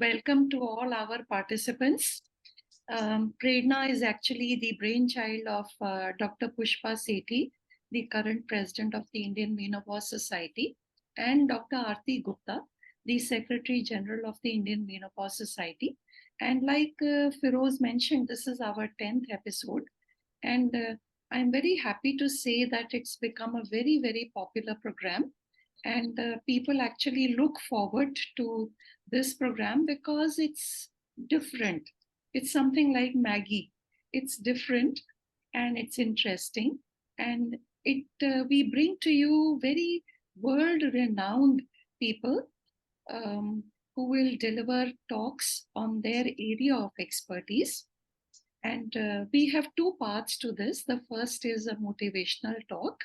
and welcome to all our participants. Prerna is actually the brainchild of Dr. Pushpa Sethi, the current president of the Indian Menopause Society, and Dr. Arti Gupta, the Secretary General of the Indian Menopause Society. And like Firoz mentioned, this is our 10th episode. And I'm very happy to say that it's become a very, very popular program. And people actually look forward to this program because it's different. It's something like Maggie. It's different and it's interesting. And we bring to you very world-renowned people who will deliver talks on their area of expertise. And we have two parts to this. The first is a motivational talk,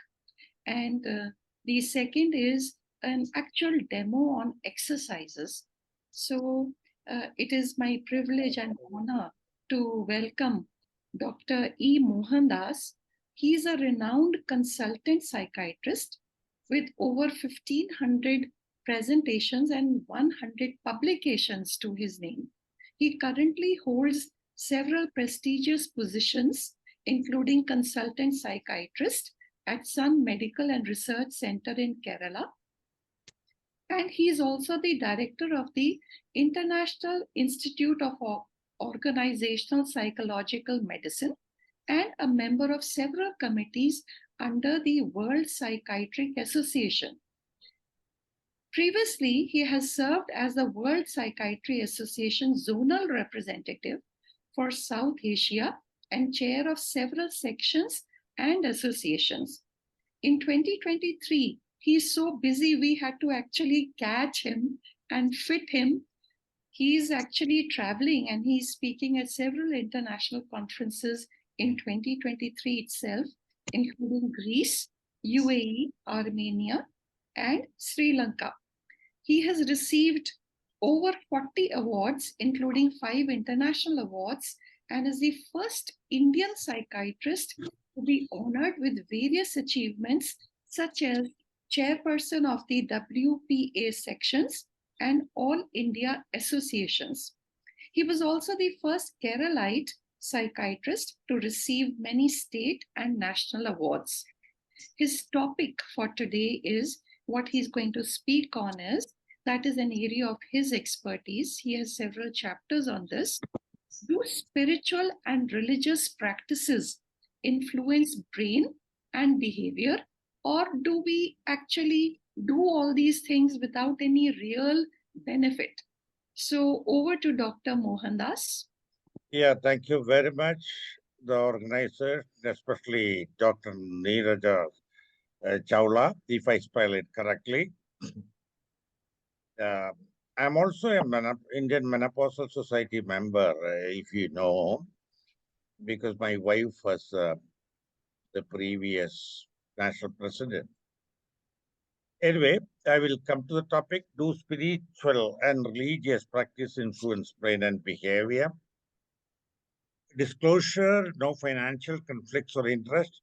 and the second is an actual demo on exercises. So it is my privilege and honor to welcome Dr. E Mohandas. He is a renowned consultant psychiatrist with over 1,500 presentations and 100 publications to his name. He currently holds several prestigious positions, including consultant psychiatrist at Sun Medical and Research Center in Kerala. And he is also the director of the International Institute of Organisational Psychological Medicine and a member of several committees under the World Psychiatric Association. Previously, he has served as the World Psychiatry Association Zonal representative for South Asia and chair of several sections and associations. In 2023, he's so busy we had to actually catch him and fit him. He's actually traveling and he's speaking at several international conferences in 2023 itself, including Greece, UAE, Armenia, and Sri Lanka. He has received over 40 awards, including 5 international awards, and is the first Indian psychiatrist to be honored with various achievements such as Chairperson of the WPA sections and All India associations. He was also the first Keralite psychiatrist to receive many state and national awards. His topic for today is what he's going to speak on is, that is an area of his expertise. He has several chapters on this. Do spiritual and religious practices influence brain and behavior, or do we actually do all these things without any real benefit? So over to Dr. Mohandas. Yeah, thank you very much, the organizer, especially Dr. Nirja Chawla, if I spell it correctly. I'm also an Indian Menopause Society member, if you know, because my wife was the previous national president. Anyway, I will come to the topic. Do spiritual and religious practice influence brain and behavior? Disclosure, no financial conflicts or interest.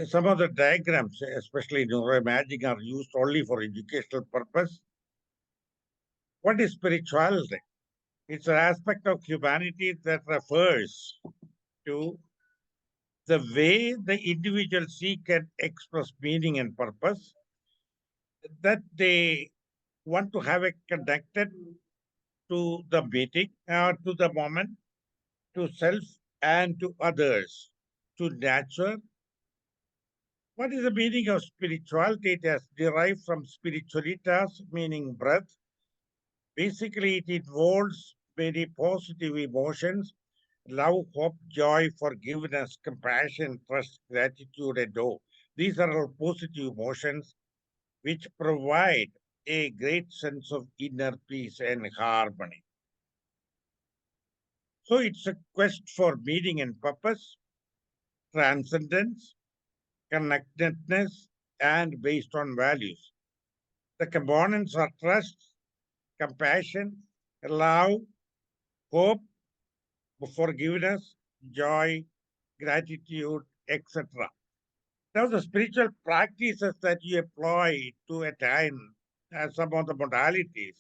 Some of the diagrams, especially neuroimaging, are used only for educational purpose. What is spirituality? It's an aspect of humanity that refers to the way the individual seek and express meaning and purpose, that they want to have it connected to the meeting or to the moment, to self and to others, to nature. What is the meaning of spirituality? It has derived from spiritualitas, meaning breath. Basically, it involves many positive emotions: love, hope, joy, forgiveness, compassion, trust, gratitude, and awe. These are all positive emotions which provide a great sense of inner peace and harmony. So it's a quest for meaning and purpose, transcendence, connectedness, and based on values. The components are trust, compassion, love, hope, forgiveness, joy, gratitude, etc. Now, the spiritual practices that you apply to attain some of the modalities.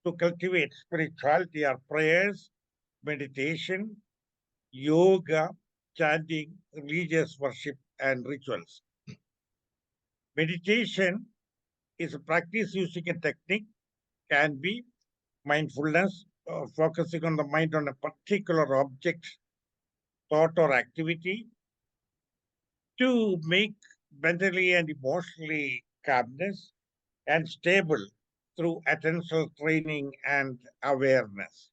to cultivate spirituality are prayers, meditation, yoga, chanting, religious worship, and rituals. Meditation is a practice using a technique, can be mindfulness, focusing on the mind on a particular object, thought, or activity to make mentally and emotionally calmness and stable through attentional training and awareness.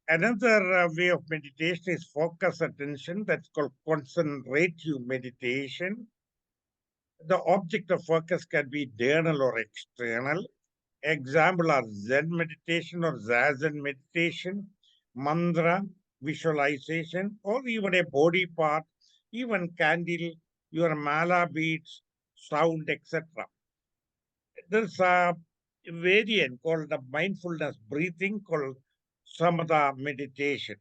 Another way of meditation is focus attention, that's called concentrative meditation. The object of focus can be internal or external. Example are Zen meditation or Zazen meditation, mantra, visualization, or even a body part, even candle, your mala beats, sound, etc. There's a variant called the mindfulness breathing called samatha meditation.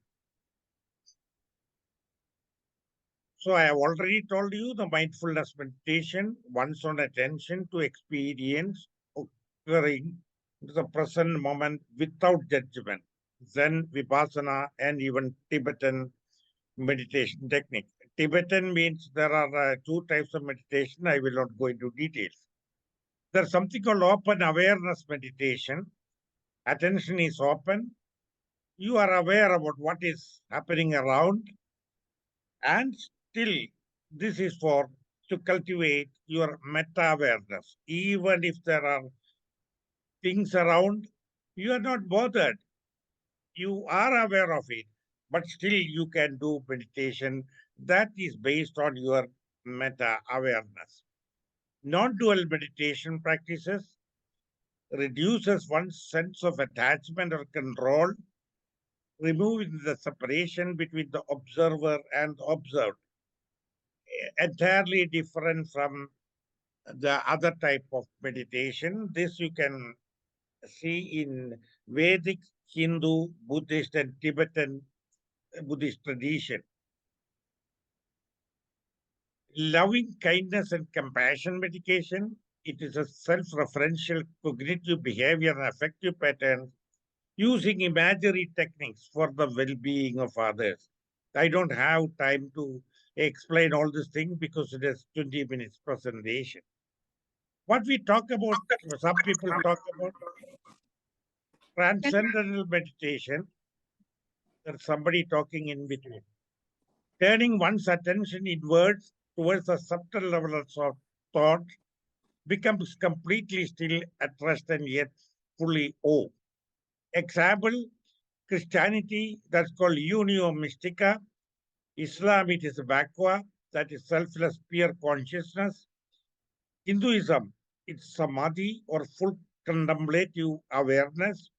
So I have already told you the mindfulness meditation, one's own attention to experience occurring in the present moment without judgment. Zen, Vipassana, and even Tibetan meditation technique. Tibetan means there are two types of meditation. I will not go into details. There's something called open awareness meditation. Attention is open. You are aware about what is happening around, and still, this is for to cultivate your meta awareness. Even if there are things around, you are not bothered. You are aware of it, but still you can do meditation that is based on your meta awareness. Non-dual meditation practices reduces one's sense of attachment or control, removing the separation between the observer and observed. Entirely different from the other type of meditation. This you can see in Vedic, Hindu, Buddhist, and Tibetan Buddhist tradition. Loving kindness and compassion medication. It is a self-referential cognitive behavior and affective pattern using imagery techniques for the well-being of others. I don't have time to explain all these things because it is 20 minutes presentation. What we talk about, some people talk about transcendental meditation. There's somebody talking in between. Turning one's attention inwards towards a subtle level of thought becomes completely still at rest and yet fully awe. Example, Christianity, that's called Unio Mystica. Islam, it is Vakwa, that is selfless pure consciousness. Hinduism, it's Samadhi or full contemplative awareness.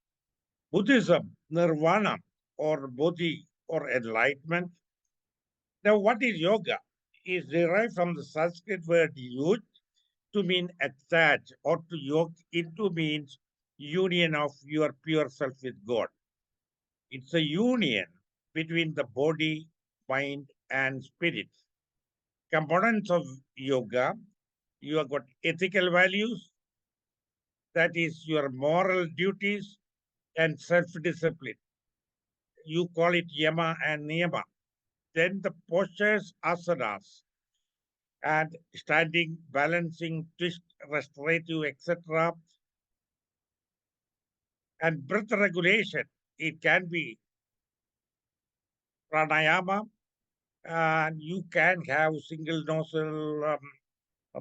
Buddhism, Nirvana or Bodhi or enlightenment. Now, what is yoga? Is derived from the Sanskrit word yud to mean attach, or to yoke into means union of your pure self with God. It's a union between the body, mind, and spirit. Components of yoga, you have got ethical values, that is your moral duties and self-discipline. You call it yama and niyama. Then the postures, asanas, and standing, balancing, twist, restorative, etc. And breath regulation, it can be pranayama, and you can have single nostril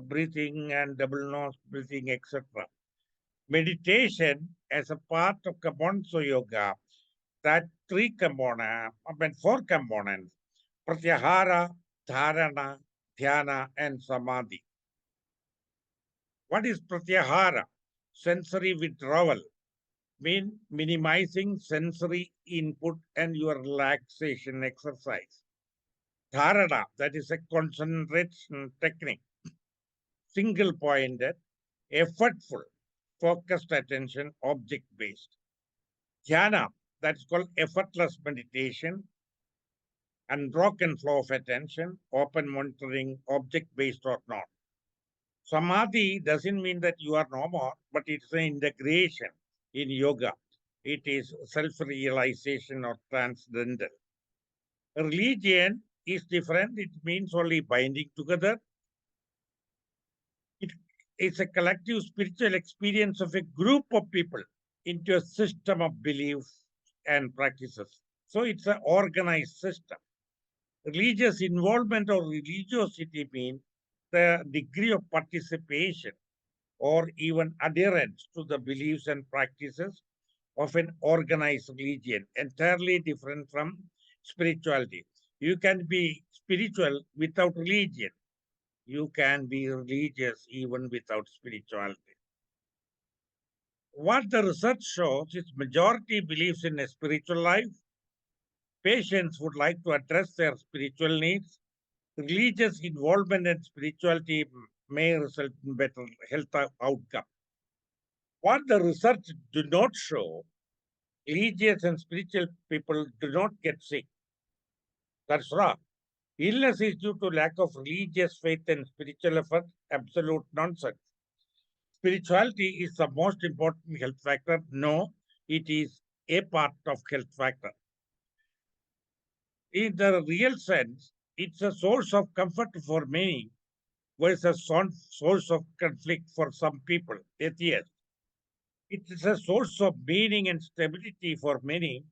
breathing and double nose breathing, etc. Meditation as a part of components of yoga, that four components, pratyahara, dharana, dhyana, and samadhi. What is pratyahara? Sensory withdrawal, mean minimizing sensory input and your relaxation exercise. Dharana, that is a concentration technique, single pointed, effortful, focused attention, object based. Dhyana, that's called effortless meditation, unbroken flow of attention, open monitoring, object based or not. Samadhi doesn't mean that you are no more, but it's an integration. In yoga, it is self-realization or transcendental. Religion is different. It means only binding together. It is a collective spiritual experience of a group of people into a system of beliefs and practices. So it's an organized system. Religious involvement or religiosity means the degree of participation or even adherence to the beliefs and practices of an organized religion, entirely different from spirituality. You can be spiritual without religion. You can be religious even without spirituality. What the research shows is majority believes in a spiritual life. Patients would like to address their spiritual needs. Religious involvement and spirituality may result in better health outcome. What the research do not show, religious and spiritual people do not get sick. That's wrong. Illness is due to lack of religious faith and spiritual effort. Absolute nonsense. Spirituality is the most important health factor. No, it is a part of health factor. In the real sense, it's a source of comfort for many, versus a source of conflict for some people, atheists. It is a source of meaning and stability for many,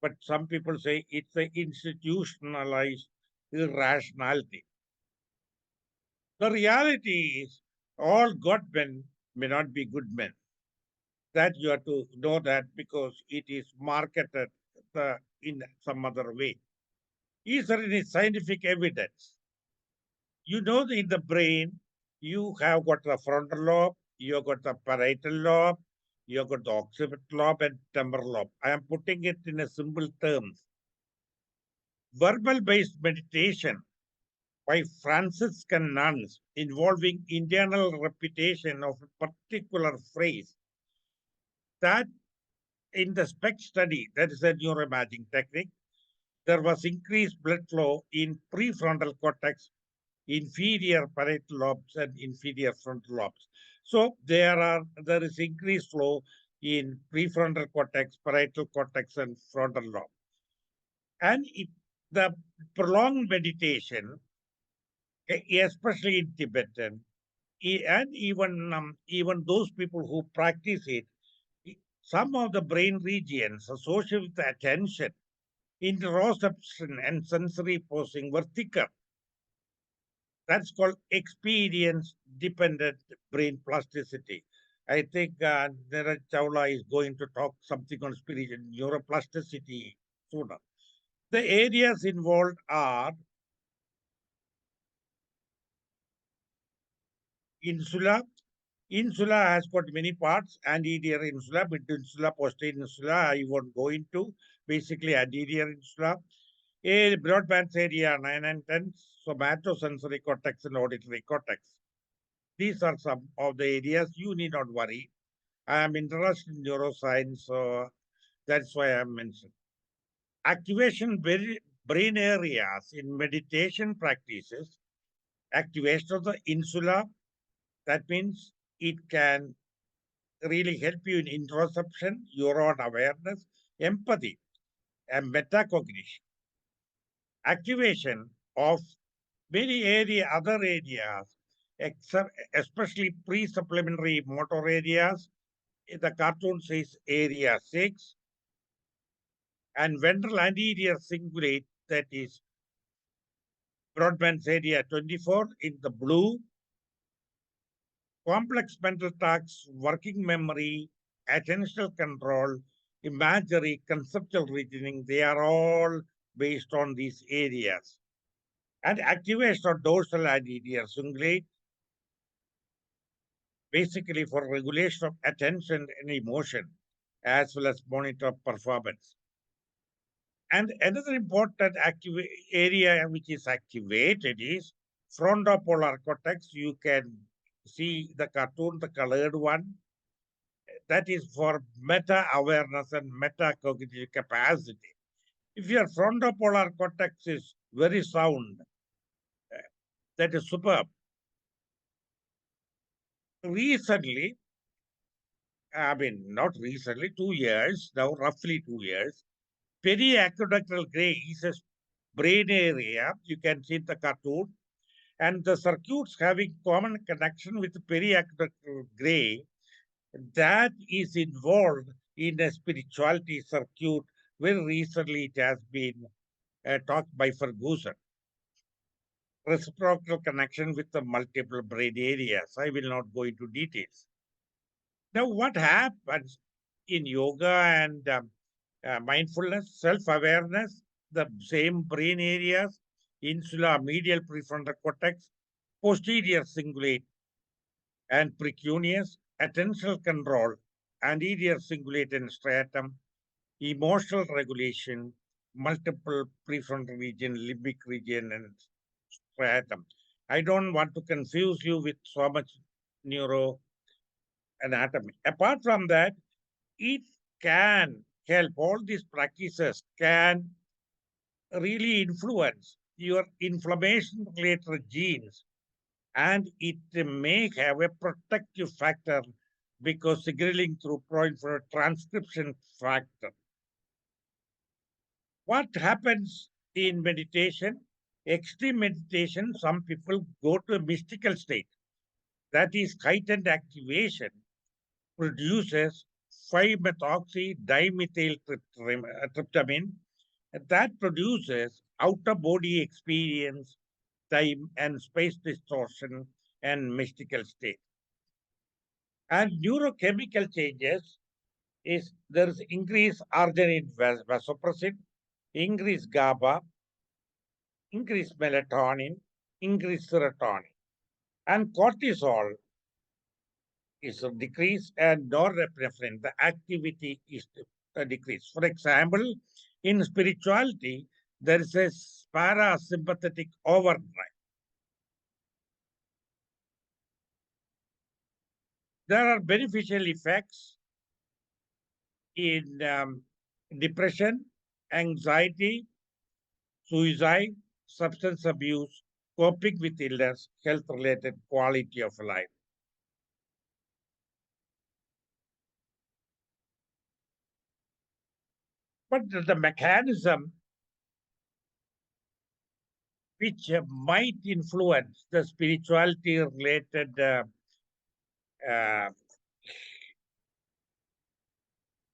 but some people say it's an institutionalized irrationality. The reality is, all God men may not be good men. That you have to know that because it is marketed in some other way. Is there any scientific evidence? You know, in the brain, you have got the frontal lobe, you have got the parietal lobe, you have got the occipital lobe and temporal lobe. I am putting it in a simple terms. Verbal-based meditation by Franciscan nuns involving internal repetition of a particular phrase, that in the SPEC study, that is a neuroimaging technique, there was increased blood flow in prefrontal cortex, inferior parietal lobes, and inferior frontal lobes. So there is increased flow in prefrontal cortex, parietal cortex, and frontal lobe. And the prolonged meditation, especially in Tibetan, and even those people who practice it, some of the brain regions associated with attention, interoception, and sensory processing were thicker. That's called experience-dependent brain plasticity. I think Nirja Chawla is going to talk something on spiritual neuroplasticity sooner. The areas involved are insula. Insula has got many parts: anterior insula, mid insula, posterior insula. I won't go into. Basically, anterior insula. A broadband area 9 and 10, somatosensory cortex and auditory cortex. These are some of the areas you need not worry. I am interested in neuroscience, so that's why I mentioned. Activation brain areas in meditation practices, activation of the insula, that means it can really help you in introspection, your own awareness, empathy, and metacognition. Activation of many other areas, especially pre-supplementary motor areas. The cartoon says area 6, and ventral anterior cingulate, that is Broadband's area 24 in the blue. Complex mental tasks, working memory, attentional control, imagery, conceptual reasoning, they are all based on these areas. And activation of dorsal anterior cingulate, basically for regulation of attention and emotion, as well as monitor performance. And another important area which is activated is frontopolar cortex. You can see the cartoon, the colored one. That is for meta awareness and metacognitive capacity. If your frontopolar cortex is very sound, that is superb. Recently, not recently, 2 years, now roughly 2 years. Periaqueductal gray is a brain area, you can see the cartoon, and the circuits having common connection with periaqueductal gray, that is involved in a spirituality circuit. Very recently, it has been talked by Ferguson. Reciprocal connection with the multiple brain areas. I will not go into details. Now, what happens in yoga and mindfulness, self-awareness, the same brain areas, insula, medial prefrontal cortex, posterior cingulate and precuneus, attentional control, anterior cingulate and striatum, emotional regulation, multiple prefrontal region, limbic region, and striatum. I don't want to confuse you with so much neuroanatomy. Apart from that, it can help, all these practices can really influence your inflammation related genes, and it may have a protective factor because signaling through proinflammatory transcription factor. What happens in meditation? Extreme meditation, some people go to a mystical state. That is heightened activation produces 5-methoxy dimethyltryptamine that produces outer body experience, time and space distortion, and mystical state. And neurochemical changes is there is increased arginine vasopressin, increased GABA, increased melatonin, increased serotonin, and cortisol is decreased, and norepinephrine, the activity is decreased. For example, in spirituality, there is a parasympathetic overdrive. There are beneficial effects in depression, anxiety, suicide, substance abuse, coping with illness, health-related quality of life. But the mechanism which might influence the spirituality related uh,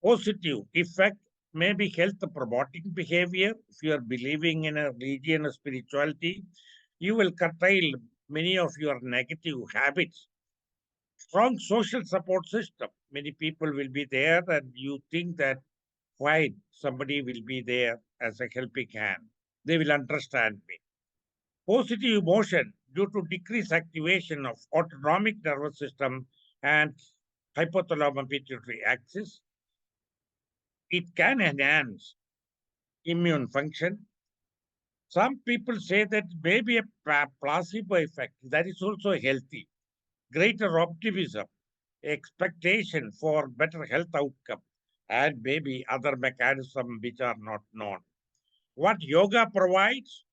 positive effect may be health promoting behavior. If you are believing in a religion or spirituality, you will curtail many of your negative habits. Strong social support system. Many people will be there, and you think that fine, somebody will be there as a helping hand. They will understand me. Positive emotion due to decreased activation of autonomic nervous system and hypothalamus pituitary axis. It can enhance immune function. Some people say that maybe a placebo effect that is also healthy. Greater optimism, expectation for better health outcome, and maybe other mechanisms which are not known. What yoga provides,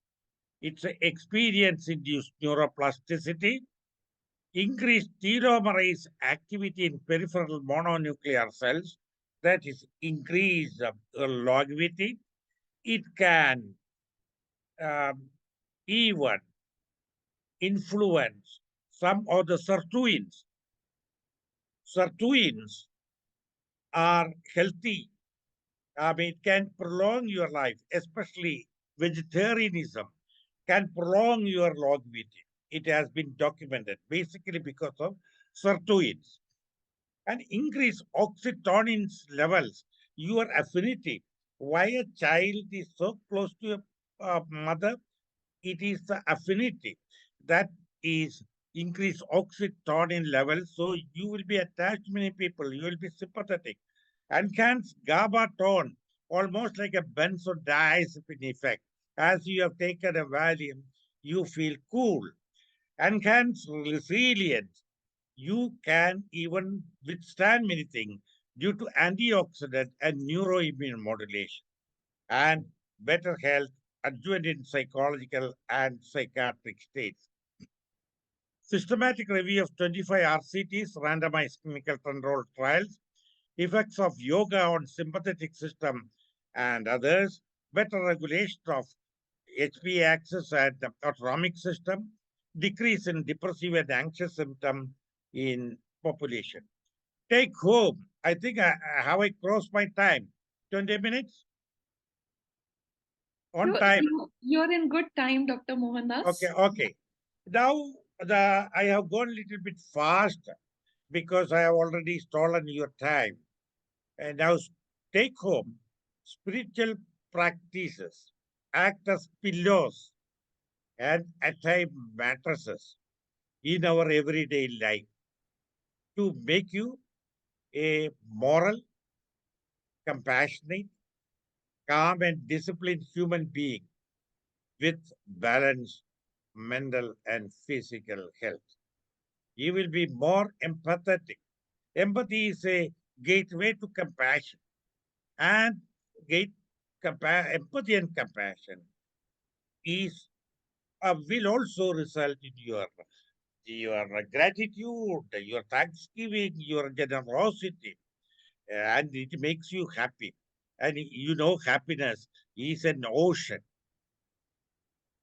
it's experience-induced neuroplasticity, increased telomerase activity in peripheral mononuclear cells, that is increased longevity. It can even influence some of the sirtuins. Sirtuins are healthy. It can prolong your life, especially vegetarianism can prolong your longevity. It has been documented basically because of sirtuins. And increase oxytocin levels, your affinity. Why a child is so close to a mother? It is the affinity that is increase oxytocin levels. So you will be attached to many people. You will be sympathetic. Enhance GABA tone, almost like a benzodiazepine effect. As you have taken a Valium, you feel cool. Enhance resilience. You can even withstand many things due to antioxidant and neuroimmune modulation and better health adjuvant in psychological and psychiatric states. Systematic review of 25 RCTs, randomized clinical control trials, effects of yoga on sympathetic system and others, better regulation of HPA axis and the autonomic system, decrease in depressive and anxious symptom in population. Take home. I think have I crossed my time? 20 minutes? On time. You're in good time, Dr. Okay, Mohandas. okay. Now I have gone a little bit fast because I have already stolen your time. And now take home. Spiritual practices act as pillows and at times mattresses in our everyday life to make you a moral, compassionate, calm, and disciplined human being with balanced mental and physical health. You will be more empathetic. Empathy is a gateway to compassion, and gate, empathy and compassion is will also result in your gratitude, your thanksgiving, your generosity, and it makes you happy. And you know, happiness is an ocean.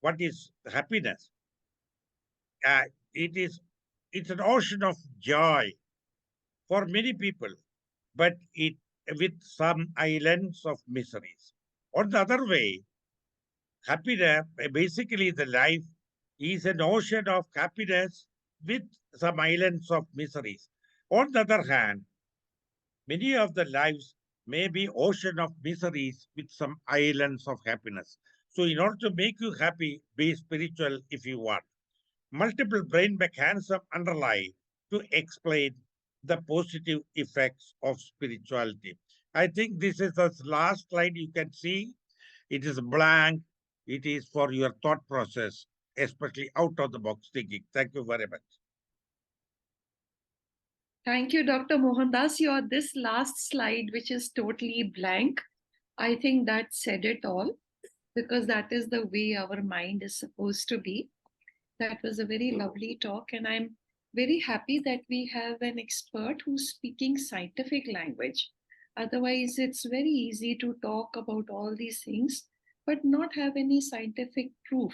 What is happiness? Uh, it is it's an ocean of joy for many people, but it with some islands of miseries. On the other way, happiness basically the life is an ocean of happiness with some islands of miseries. On the other hand, many of the lives may be ocean of miseries with some islands of happiness. So in order to make you happy, be spiritual if you want. Multiple brain mechanisms underlie to explain the positive effects of spirituality. I think this is the last slide you can see. It is blank. It is for your thought process, especially out of the box thinking. Thank you very much. Thank you, Dr. Mohandas. Your this last slide, which is totally blank, I think that said it all because that is the way our mind is supposed to be. That was a very lovely talk, and I'm very happy that we have an expert who's speaking scientific language. Otherwise, it's very easy to talk about all these things but not have any scientific proof.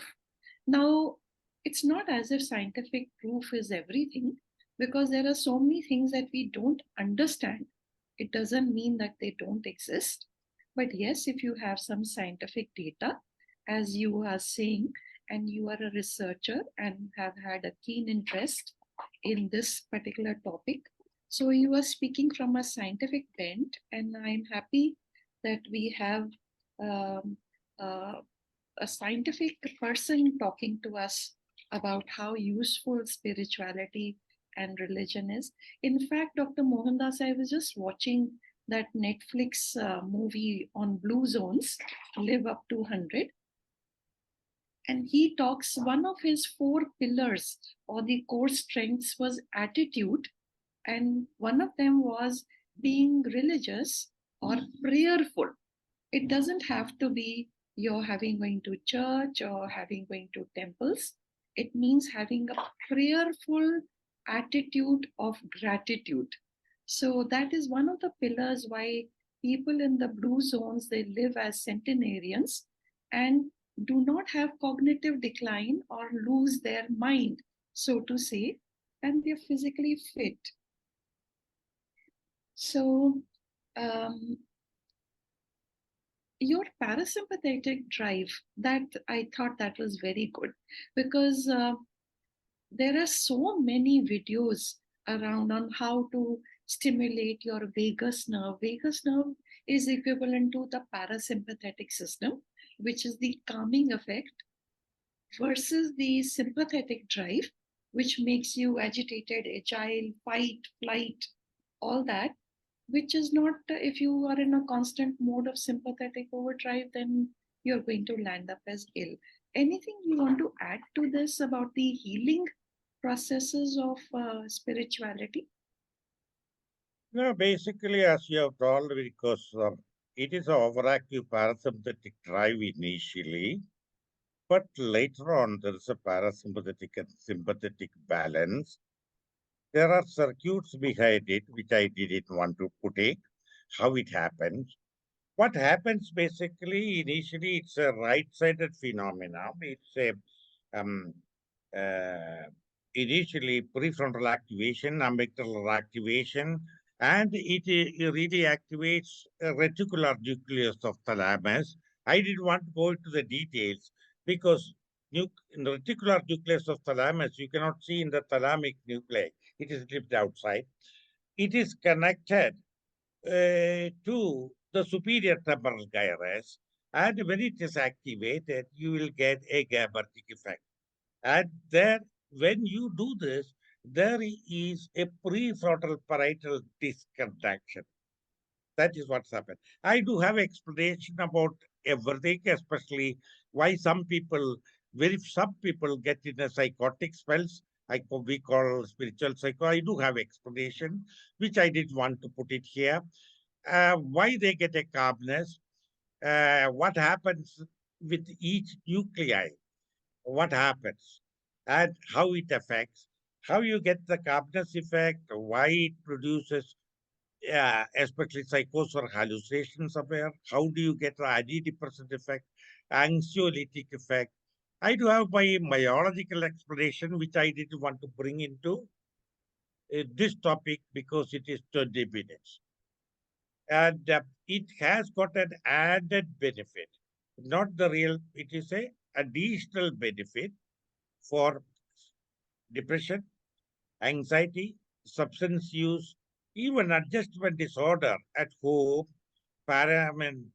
Now, it's not as if scientific proof is everything because there are so many things that we don't understand. It doesn't mean that they don't exist. But yes, if you have some scientific data, as you are saying, and you are a researcher and have had a keen interest in this particular topic. So you are speaking from a scientific bent, and I'm happy that we have um, uh, a scientific person talking to us about how useful spirituality and religion is. In fact, Dr. Mohandas, I was just watching that Netflix movie on blue zones, Live Up to 100, and he talks one of his four pillars or the core strengths was attitude, and one of them was being religious or prayerful. It doesn't have to be you're having going to church or having going to temples. It means having a prayerful attitude of gratitude. So that is one of the pillars why people in the blue zones, they live as centenarians and do not have cognitive decline or lose their mind, so to say, and they're physically fit. So your parasympathetic drive, that I thought that was very good because there are so many videos around on how to stimulate your vagus nerve. Vagus nerve is equivalent to the parasympathetic system, which is the calming effect, versus the sympathetic drive, which makes you agitated, agile, fight, flight, all that, which is not, if you are in a constant mode of sympathetic overdrive, then you're going to land up as ill. Anything you want to add to this about the healing processes of spirituality? No, basically, as you have told, because it is an overactive parasympathetic drive initially, but later on there is a parasympathetic and sympathetic balance. There are circuits behind it, which I didn't want to put it. how it happens. What happens basically, initially, it's a right-sided phenomenon. It's a um, uh, initially prefrontal activation, amygdala activation, and it really activates a reticular nucleus of thalamus. I didn't want to go into the details because in the reticular nucleus of thalamus, you cannot see in the thalamic nuclei. It is lived outside. It is connected to the superior temporal gyrus, and when it is activated, you will get a GABAergic effect. And there, when you do this, there is a prefrontal parietal disconnection. That is what's happened. I do have explanation about everything, especially why some people get in a psychotic spells. We call spiritual psycho. I do have explanation, which I didn't want to put it here. Why they get a calmness, what happens with each nuclei, what happens, and how it affects, how you get the calmness effect, why it produces, especially psychosis or hallucinations aware, how do you get the antidepressant effect, anxiolytic effect. I do have my biological explanation, which I didn't want to bring into this topic because it is 20 minutes. And it has got an added benefit, not the real, it is a additional benefit for depression, anxiety, substance use, even adjustment disorder at home, I mean,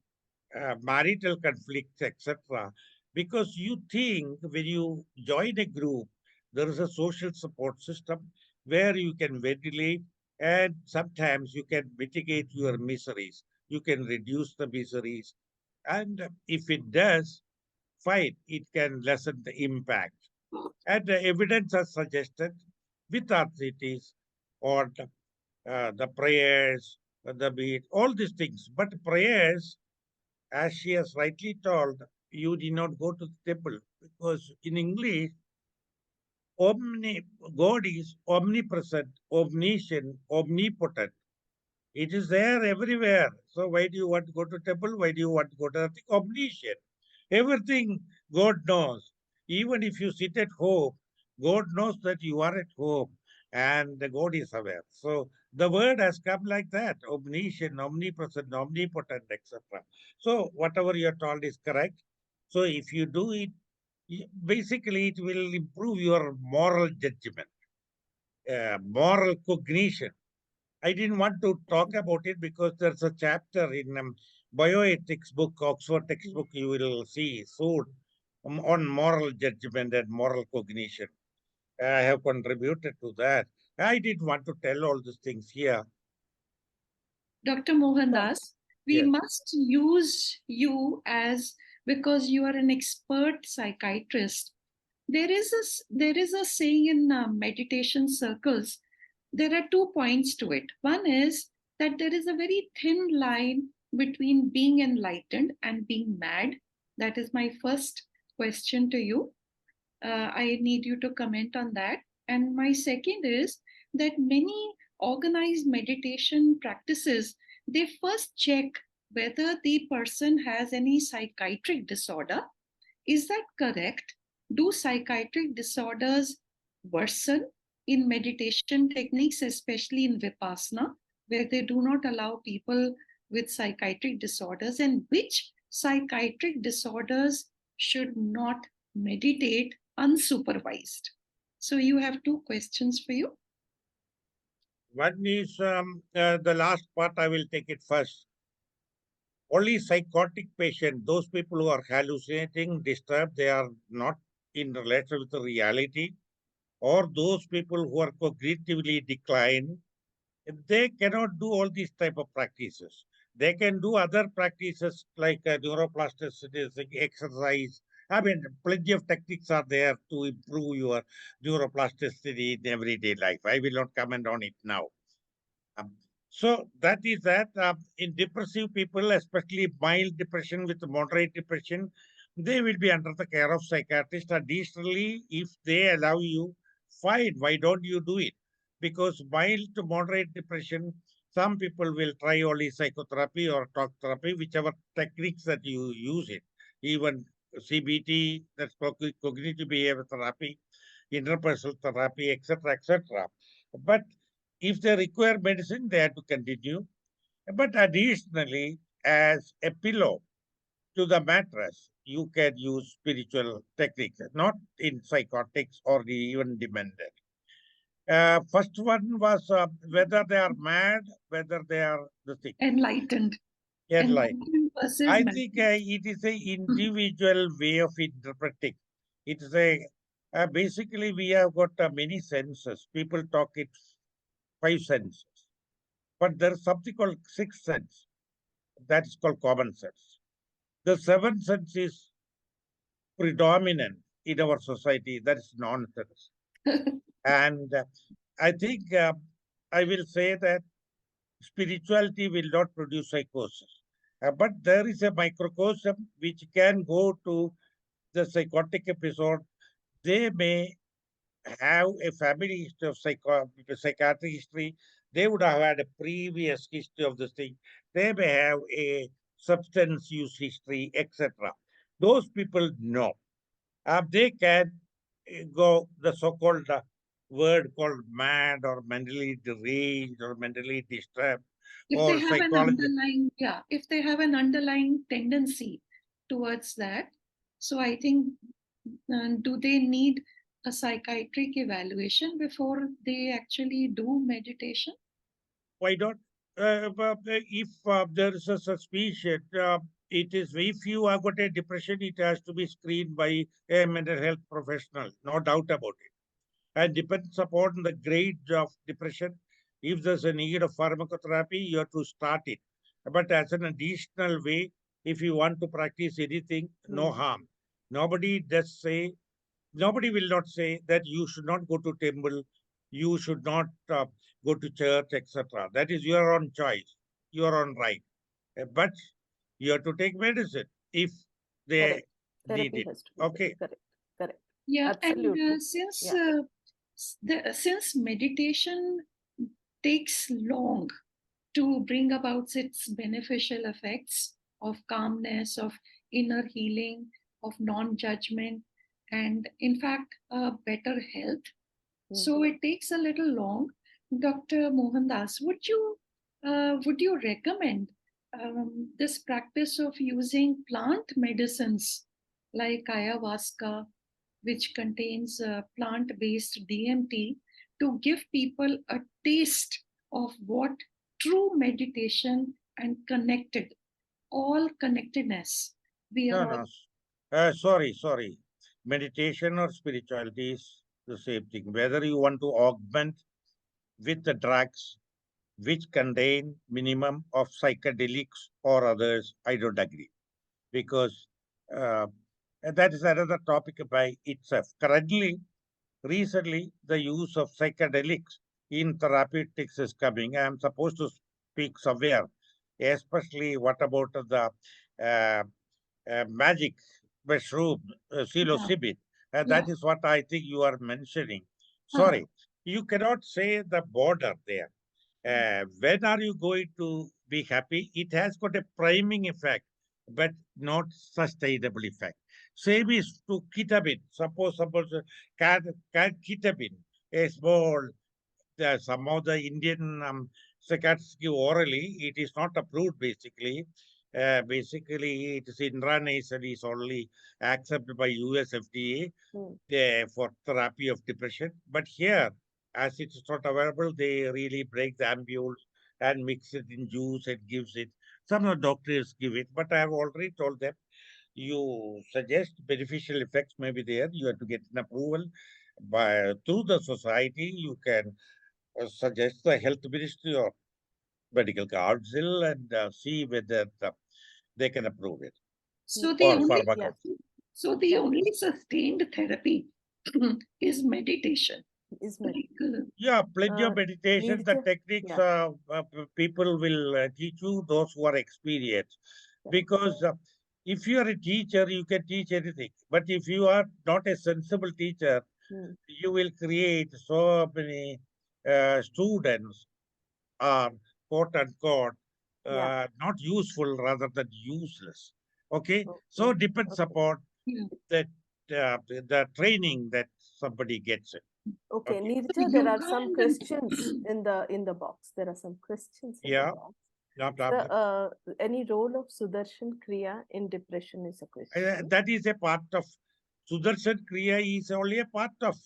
marital conflicts, etc. Because you think when you join a group, there is a social support system where you can ventilate and sometimes you can mitigate your miseries. You can reduce the miseries. And if it does, fine, it can lessen the impact. And the evidence has suggested with arthritis or the prayers, the beat, all these things. But prayers, as she has rightly told, you did not go to the temple because in English, God is omnipresent, omniscient, omnipotent. It is there everywhere. So why do you want to go to temple? Why do you want to go to the thing? Omniscient? Everything God knows. Even if you sit at home, God knows that you are at home and the God is aware. So the word has come like that, omniscient, omnipresent, omnipotent, etc. So whatever you are told is correct. So if you do it, basically it will improve your moral judgment, moral cognition. I didn't want to talk about it because there's a chapter in bioethics book, Oxford textbook, you will see soon on moral judgment and moral cognition. I have contributed to that. I didn't want to tell all these things here. Dr. Mohandas, we Yes. must use you as because you are an expert psychiatrist. There is a saying in meditation circles. There are 2 points to it. One is that there is a very thin line between being enlightened and being mad. That is my first question to you. I need you to comment on that. And my second is that many organized meditation practices, they first check whether the person has any psychiatric disorder. Is that correct? Do psychiatric disorders worsen in meditation techniques, especially in Vipassana, where they do not allow people with psychiatric disorders? And which psychiatric disorders should not meditate unsupervised? So, you have 2 questions for you. One is the last part, I will take it first. Only psychotic patient, those people who are hallucinating, disturbed, they are not in relation with the reality, or those people who are cognitively declined, they cannot do all these type of practices. They can do other practices like neuroplasticity, exercise. I mean, plenty of techniques are there to improve your neuroplasticity in everyday life. I will not comment on it now. Um, so that is that. In depressive people, especially mild depression with moderate depression, they will be under the care of psychiatrist. Additionally, if they allow you, fine. Why don't you do it? Because mild to moderate depression, Some people will try only psychotherapy or talk therapy, whichever techniques that you use it. Even CBT, that's cognitive behavior therapy, interpersonal therapy, etc., etc. But if they require medicine, they have to continue. But additionally, as a pillow to the mattress, you can use spiritual techniques, not in psychotics or even demented. First one was whether they are mad, whether they are the thing, Enlightened. enlightened. Enlightened versus I mad. think it is a individual way of interpreting. It is a basically we have got many senses. People talk it five senses, but there is something called sixth sense. That is called common sense. The seventh sense is predominant in our society. That is nonsense. And I think I will say that spirituality will not produce psychosis. But there is a microcosm which can go to the psychotic episode. They may have a family history of psychiatric history. They would have had a previous history of this thing. They may have a substance use history, etc. Those people know. They can go the so-called word called mad or mentally deranged or mentally disturbed If they or have an psychology. underlying, yeah, if they have an underlying tendency towards that, so I think, do they need a psychiatric evaluation before they actually do meditation? Why not? If there is a suspicion, it is if you have got a depression, it has to be screened by a mental health professional, no doubt about it. And depends upon the grade of depression. If there's a need of pharmacotherapy, you have to start it. But as an additional way, if you want to practice anything, no harm. Nobody does say, nobody will not say that you should not go to temple, you should not go to church, etc. That is your own choice, your own right. But you have to take medicine if they Correct. need Therapy it. has to be there. Okay. Correct. Correct. Yeah, Absolutely. and since Yeah. since meditation takes long to bring about its beneficial effects of calmness, of inner healing, of non-judgment, and in fact, better health. So it takes a little long. Dr. Mohandas, would you recommend this practice of using plant medicines like ayahuasca, which contains plant-based DMT, to give people a taste of what true meditation and all connectedness we are No, all. no. Sorry. Meditation or spirituality is the same thing. Whether you want to augment with the drugs which contain minimum of psychedelics or others, I don't agree. Because uh, that is another topic by itself. Recently, the use of psychedelics in therapeutics is coming. I am supposed to speak somewhere, especially what about the uh, magic mushroom, Yeah, psilocybin. yeah. That is what I think you are mentioning. Huh. Sorry, you cannot say the border there. When are you going to be happy? It has got a priming effect, but not sustainable effect. Same is to ketamine. Suppose ketamine, a small, some of the Indian psychiatrists give orally. It is not approved basically. Basically, it is intranasal is only accepted by US FDA for therapy of depression. But here, as it is not available, they really break the ampules and mix it in juice and gives it. Some of the doctors give it, but I have already told them you suggest beneficial effects may be there. You have to get an approval by through the society. You can suggest the health ministry or medical council and see whether they can approve it So the or only Yeah. pharmaceuticals. so the Yeah. only sustained therapy is meditation. Is Like, Yeah, plenty of meditation. The Nirja. techniques Yeah. people will teach you, those who are experienced. Correct. Because if you are a teacher, you can teach anything. But if you are not a sensible teacher, you will create so many students are quote unquote, Yeah. not useful rather than useless. Okay, so Okay. depends Okay. upon Yeah. that the training that somebody gets it. Okay, Okay, So Nirja, there are yoga some and questions the in the box. There are some questions in the yeah, box. no So, problem. any role of Sudarshan Kriya in depression is a question. That is a part of Sudarshan Kriya is only a part of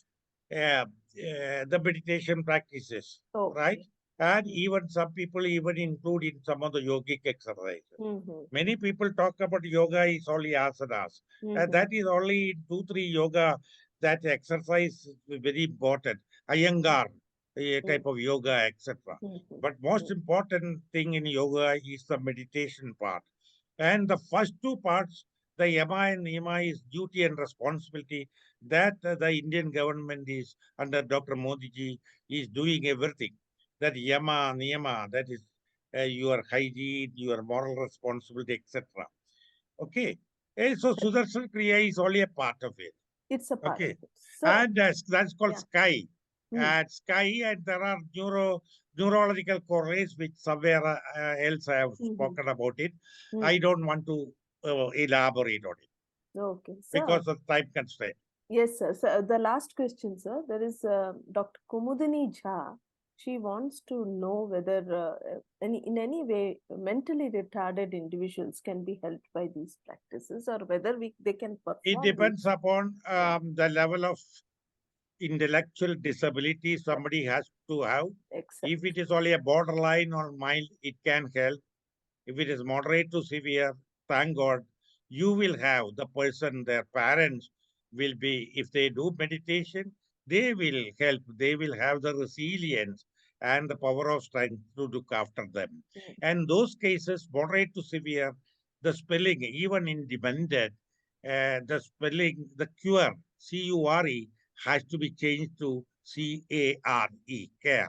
the meditation practices, right? Okay. And even some people even include in some of the yogic exercises. Mm-hmm. Many people talk about yoga is only asanas. Mm-hmm. That is only in 2, 3 yoga that exercise is very important. Iyengar, a type of yoga, etc. Mm-hmm. But most important thing in yoga is the meditation part. And the first two parts, the yama and niyama, is duty and responsibility that the Indian government is under Dr. Modi ji is doing everything. That yama, niyama, that is your hygiene, your moral responsibility, etc. Okay. So Sudarshan Kriya is only a part of it. It's a part of Okay. it. So, And that's called yeah. sky. Mm. And sky, and there are neurological correlates which somewhere else I have Mm-hmm. spoken about it. I Mm. don't want to elaborate on it Okay, sir. because of time constraint. Yes, sir. So, the last question, sir. There is Dr. Kumudini Jha. She wants to know whether in any way mentally retarded individuals can be helped by these practices, or whether they can It perform depends these. upon Yeah, the level of intellectual disability yeah, somebody has to have. If it exactly. is only a borderline or mild, it can help. If it is moderate to severe, thank God, you will have the person, their parents will be, if they do meditation, they will help. They will have the resilience and the power of strength to look after them. Mm. And those cases, moderate to severe, the spelling, even in demented, the spelling, the cure, CURE, has to be changed to CARE, care,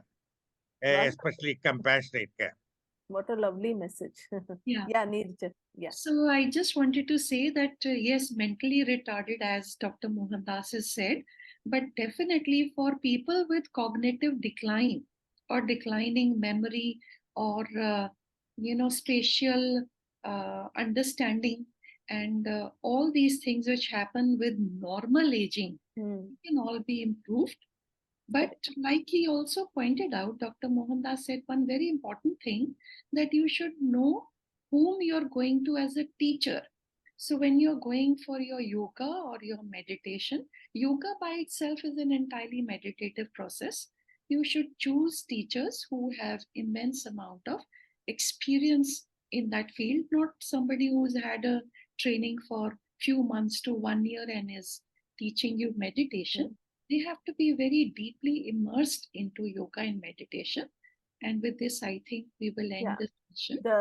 Wonderful. especially compassionate care. What a lovely message. yeah. Yeah, Nirja. Yeah. So I just wanted to say that yes, mentally retarded, as Dr. Mohandas has said, but definitely for people with cognitive decline or declining memory or spatial understanding and all these things which happen with normal aging Mm. can all be improved. But Correct. like he also pointed out, Dr. Mohandas said one very important thing, that you should know whom you're going to as a teacher. So when you're going for your yoga or your meditation, yoga by itself is an entirely meditative process. You should choose teachers who have immense amount of experience in that field, not somebody who's had a training for few months to 1 year and is teaching you meditation. Mm. They have to be very deeply immersed into yoga and meditation. And with this, I think we will end Yeah. this session. The